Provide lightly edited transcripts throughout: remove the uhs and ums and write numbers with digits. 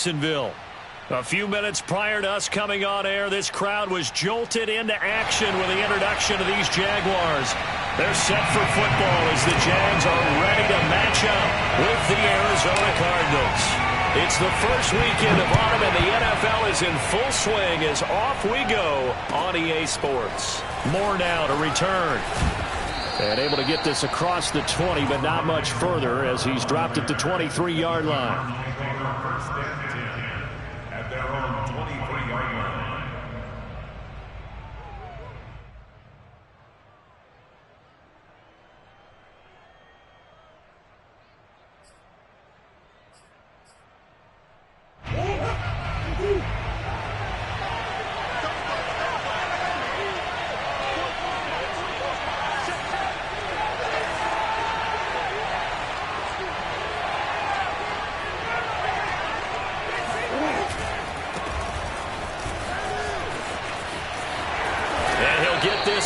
Jacksonville. A few minutes prior to us coming on air, this crowd was jolted into action with the introduction of these Jaguars. They're set for football as the Jags are ready to match up with the Arizona Cardinals. It's the first weekend of autumn, and the NFL is in full swing as off we go on EA Sports. More now to return. And able to get this across the 20, but not much further as he's dropped at the 23-yard line. At their own 23-yard line.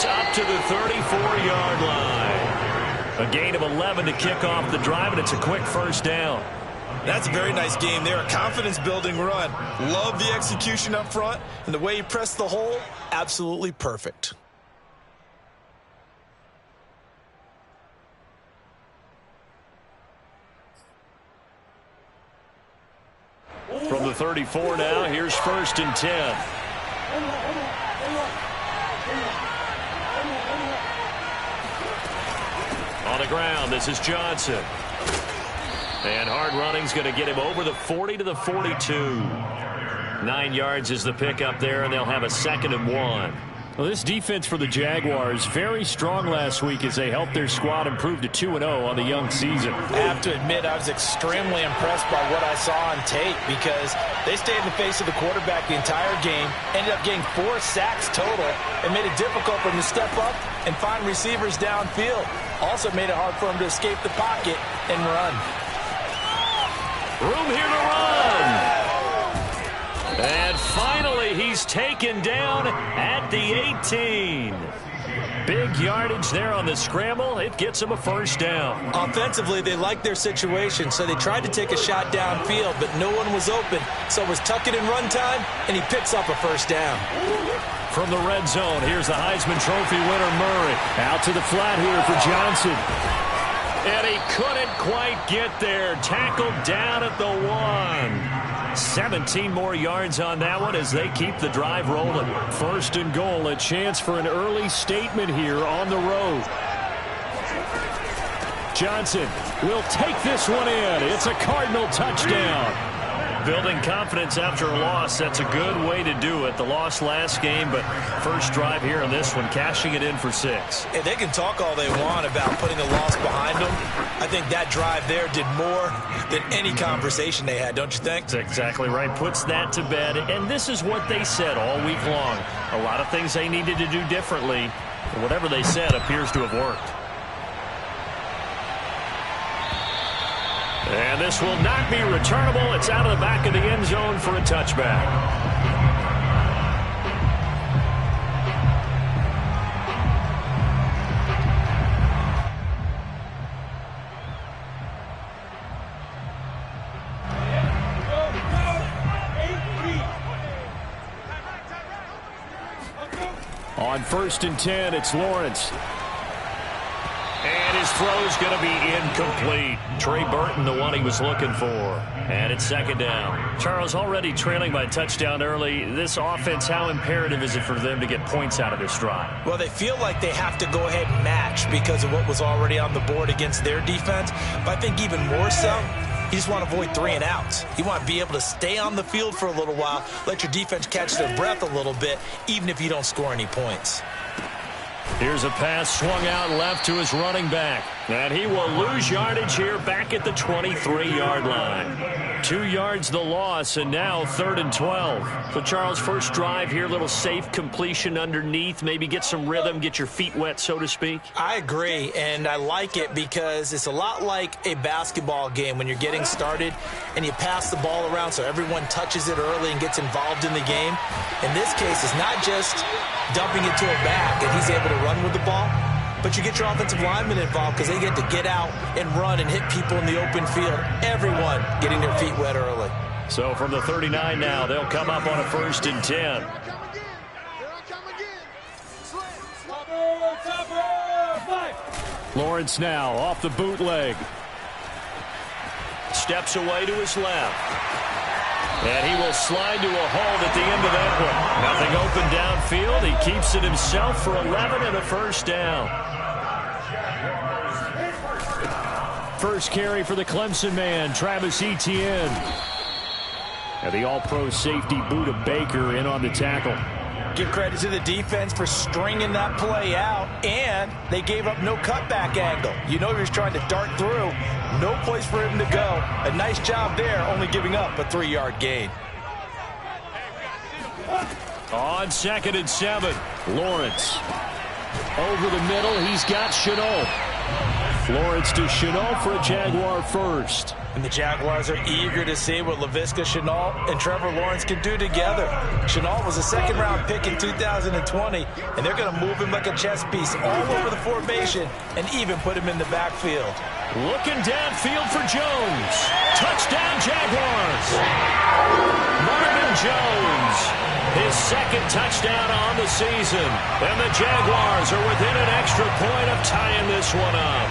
Up to the 34-yard line. A gain of 11 to kick off the drive, and it's a quick first down. That's a very nice game there. A confidence-building run. Love the execution up front, and the way he pressed the hole, absolutely perfect. From the 34 now, here's 1st and 10. On the ground, this is Johnson. And hard running's going to get him over the 40 to the 42. 9 yards is the pickup there, and they'll have a 2nd and 1. Well, this defense for the Jaguars, very strong last week as they helped their squad improve to 2-0 on the young season. I have to admit, I was extremely impressed by what I saw on tape because they stayed in the face of the quarterback the entire game, ended up getting 4 sacks total, and made it difficult for him to step up and find receivers downfield. Also made it hard for him to escape the pocket and run. Room here to run. And finally, he's taken down at the 18. Big yardage there on the scramble. It gets him a first down. Offensively, they liked their situation, so they tried to take a shot downfield, but no one was open. So it was tuck it in run time, and he picks up a first down. From the red zone, here's the Heisman Trophy winner, Murray. Out to the flat here for Johnson. And he couldn't quite get there. Tackled down at the 1. 17 more yards on that one as they keep the drive rolling. 1st and goal, a chance for an early statement here on the road. Johnson will take this one in. It's a Cardinal touchdown. Building confidence after a loss, that's a good way to do it. The loss last game, but first drive here in this one, cashing it in for 6. Hey, they can talk all they want about putting the loss behind them. I think that drive there did more than any conversation they had, don't you think? That's exactly right. Puts that to bed, and this is what they said all week long. A lot of things they needed to do differently, and whatever they said appears to have worked. And this will not be returnable. It's out of the back of the end zone for a touchback. On 1st and 10, it's Lawrence. And his throw's going to be incomplete. Trey Burton, the one he was looking for. And it's 2nd down. Charles, already trailing by a touchdown early. This offense, how imperative is it for them to get points out of this drive? Well, they feel like they have to go ahead and match because of what was already on the board against their defense. But I think even more so, you just want to avoid 3 and outs. You want to be able to stay on the field for a little while, let your defense catch their breath a little bit, even if you don't score any points. Here's a pass swung out left to his running back. And he will lose yardage here back at the 23-yard line. 2 yards the loss, and now 3rd and 12. So, Charles, first drive here, little safe completion underneath. Maybe get some rhythm, get your feet wet, so to speak. I agree, and I like it because it's a lot like a basketball game when you're getting started and you pass the ball around so everyone touches it early and gets involved in the game. In this case, it's not just dumping it to a back and he's able to run with the ball, but you get your offensive linemen involved because they get to get out and run and hit people in the open field. Everyone getting their feet wet early. So from the 39 now, they'll come up on a 1st and 10. Lawrence now off the bootleg. Steps away to his left. And he will slide to a hold at the end of that one. Nothing open downfield. He keeps it himself for 11 and a 1st down. First carry for the Clemson man, Travis Etienne. And the all-pro safety Buda Baker in on the tackle. Give credit to the defense for stringing that play out, and they gave up no cutback angle. You know he was trying to dart through. No place for him to go. A nice job there, only giving up a 3-yard gain. On 2nd and 7. Lawrence. Over the middle, he's got Chenault. Lawrence to Chenault for a Jaguar first. And the Jaguars are eager to see what Laviska Shenault and Trevor Lawrence can do together. Shenault was a 2nd-round pick in 2020, and they're going to move him like a chess piece all over the formation and even put him in the backfield. Looking downfield for Jones. Touchdown, Jaguars. Marvin Jones, his 2nd touchdown on the season. And the Jaguars are within an extra point of tying this one up.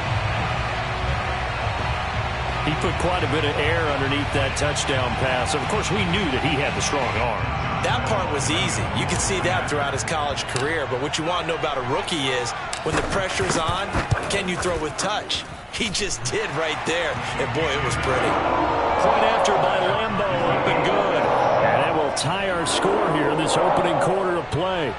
He put quite a bit of air underneath that touchdown pass. Of course, we knew that he had the strong arm. That part was easy. You can see that throughout his college career. But what you want to know about a rookie is when the pressure's on, can you throw with touch? He just did right there. And, boy, it was pretty. Point after by Lambeau, up and good. And that will tie our score here in this opening quarter of play.